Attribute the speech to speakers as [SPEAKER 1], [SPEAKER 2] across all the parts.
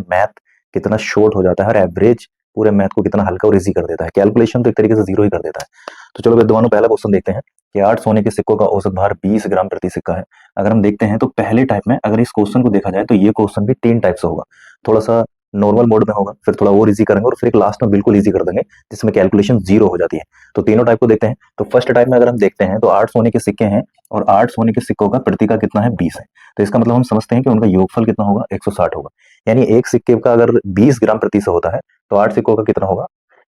[SPEAKER 1] Math कितना short हो जाता है और एवरेज पूरे मैथ को कितना हल्का और इजी कर देता है। कैलकुलेशन तो एक तरीके से जीरो ही कर देता है। तो चलो विद्वानों पहला क्वेश्चन देखते हैं कि 8 सोने के सिक्कों का औसत भार 20 ग्राम प्रति सिक्का है। अगर हम देखते हैं तो पहले टाइप में अगर इस क्वेश्चन को देखा जाए तो ये क्वेश्चन भी 3 टाइप से होगा। थोड़ा सा नॉर्मल मोड में होगा, फिर थोड़ा और इजी करेंगे और फिर एक लास्ट में बिल्कुल इजी कर देंगे जिसमें कैलकुलेशन जीरो हो जाती है। तो तीनों टाइप को देखते हैं। तो फर्स्ट टाइप में अगर हम देखते हैं तो 8 सोने के सिक्के हैं और 8 सोने के सिक्कों का प्रति का कितना है 20 है। तो इसका मतलब हम समझते हैं कि उनका योगफल कितना होगा 160 होगा। यानी एक सिक्के का अगर 20 ग्राम प्रति से होता है तो 8 सिक्कों का कितना होगा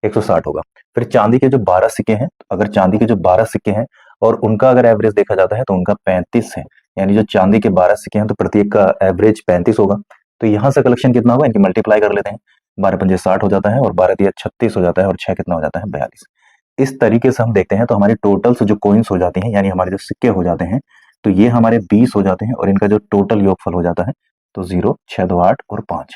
[SPEAKER 1] 160 होगा। फिर चांदी के जो 12 सिक्के हैं, अगर चांदी के जो 12 सिक्के हैं और उनका अगर एवरेज देखा जाता है तो उनका 35 है। यानी जो चांदी के 12 सिक्के हैं तो प्रत्येक का एवरेज 35 होगा। तो यहां से कलेक्शन कितना होगा, इनकी मल्टीप्लाई कर लेते हैं। 12 पंजे 60 हो जाता है और 12 तिया 36 हो जाता है और 6 कितना हो जाता है 42। इस तरीके से हम देखते हैं तो हमारी टोटल से जो कॉइन्स हो जाती हैं यानी हमारे जो सिक्के हो जाते हैं तो ये हमारे 20 हो जाते हैं और इनका जो टोटल योगफल हो जाता है तो 0 6 2 8 और 5।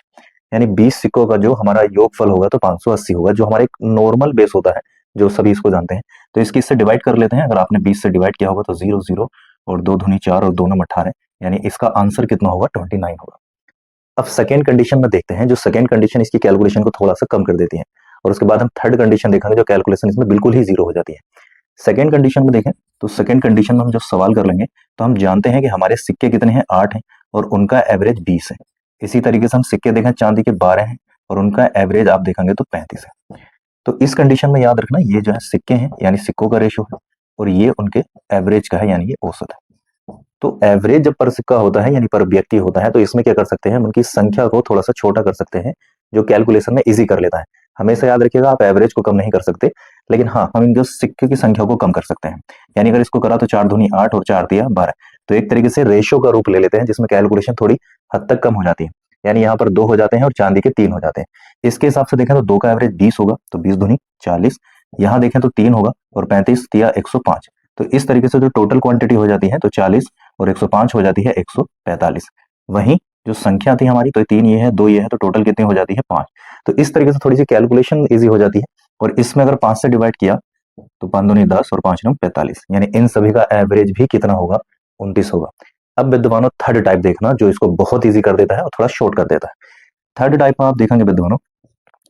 [SPEAKER 1] यानी 20 सिक्कों का जो हमारा योगफल होगा तो 580 होगा, जो हमारा एक नॉर्मल बेस होता है जो सभी इसको जानते हैं। तो इसकी इससे डिवाइड कर लेते हैं। अगर आपने 20 से डिवाइड किया होगा तो 0 0 और 2 दूनी 4 और 2 नम 18, यानी इसका आंसर कितना होगा 29 होगा। अब सेकेंड कंडीशन में देखते हैं, जो सेकेंड कंडीशन इसकी कैलकुलेशन को थोड़ा सा कम कर देती है और उसके बाद हम थर्ड कंडीशन देखेंगे जो कैलकुलेशन इसमें बिल्कुल ही जीरो हो जाती है। सेकेंड कंडीशन में देखें तो सेकेंड कंडीशन में हम जब सवाल कर लेंगे तो हम जानते हैं कि हमारे सिक्के कितने हैं 8 हैं और उनका एवरेज 20 है। इसी तरीके से हम सिक्के देखें चांदी के 12 हैं और उनका एवरेज आप देखेंगे तो 35 है। तो इस कंडीशन में याद रखना ये जो है सिक्के हैं यानी सिक्कों का रेशो है और ये उनके एवरेज का है यानी ये औसत है। तो एवरेज जब पर सिक्का होता है यानी पर व्यक्ति होता है तो इसमें क्या कर सकते हैं, हम उनकी संख्या को थोड़ा सा छोटा कर सकते हैं जो कैलकुलेशन में इजी कर लेता है। हमेशा याद रखिएगा आप एवरेज को कम नहीं कर सकते, लेकिन हाँ हम इन जो सिक्के की संख्या को कम कर सकते हैं। यानी अगर इसको करा तो 4 दूनी 8 और 4 तिया 12, तो एक तरीके से रेशो का रूप ले लेते हैं जिसमें कैलकुलेशन थोड़ी हद तक कम हो जाती है। यानी यहाँ पर 2 हो जाते हैं और चांदी के 3 हो जाते हैं। इसके हिसाब से देखें तो 2 का एवरेज 20 होगा तो 20 दूनी 40, यहाँ देखें तो 3 होगा और 35 तिया 105। तो इस तरीके से जो टोटल क्वांटिटी हो जाती है तो 40 और 105 हो जाती है 145। वहीं जो संख्या थी हमारी तो 3 ये है 2 ये है तो टोटल कितनी हो जाती है 5। तो इस तरीके से थोड़ी सी कैलकुलेशन इजी हो जाती है। और इसमें अगर 5 से डिवाइड किया तो 5 दूनी 10 और 5 9 45, यानी इन सभी का एवरेज भी कितना होगा 29 होगा। अब विद्वानों थर्ड टाइप देखना जो इसको बहुत ईजी कर देता है और थोड़ा शॉर्ट कर देता है। थर्ड टाइप में आप देखेंगे विद्वानों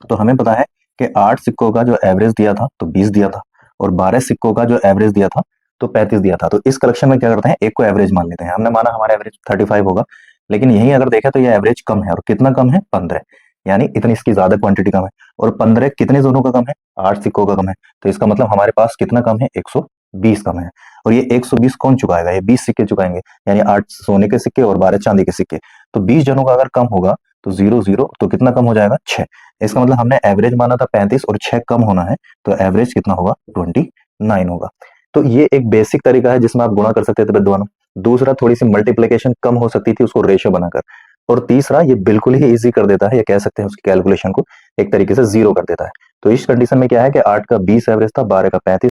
[SPEAKER 1] तो हमें पता है कि 8 सिक्कों का जो एवरेज दिया था तो 20 दिया था और 12 सिक्कों का जो एवरेज दिया था तो 35 दिया था। तो इस कलेक्शन में क्या करते हैं, एक को एवरेज मान लेते हैं। हमने माना हमारा एवरेज 35 होगा, लेकिन यही अगर देखा तो ये एवरेज कम है और कितना कम है 15, यानी इतनी इसकी ज्यादा क्वांटिटी कम है। और 15 कितने जोनों का कम है 8 सिक्कों का कम है। तो इसका मतलब हमारे पास कितना कम है 120 कम है। और ये 120 कौन चुकाएगा, ये 20 सिक्के चुकाएंगे, यानी 8 सोने के सिक्के और 12 चांदी के सिक्के। तो 20 जनों का अगर कम होगा तो 0 0 तो कितना कम हो जाएगा 6। इसका मतलब हमने एवरेज माना था 35 और 6 कम होना है तो एवरेज कितना होगा 29 होगा। तो ये एक बेसिक तरीका है जिसमें आप गुणा कर सकते थे विद्वानों। दूसरा थोड़ी सी मल्टीप्लिकेशन कम हो सकती थी उसको रेशियो बनाकर। और तीसरा ये बिल्कुल ही इजी कर देता है, या कह सकते हैं उसकी कैलकुलेशन को एक तरीके से जीरो कर देता है। तो इस कंडीशन में क्या है कि 8 का 20 एवरेज था, 12 का 35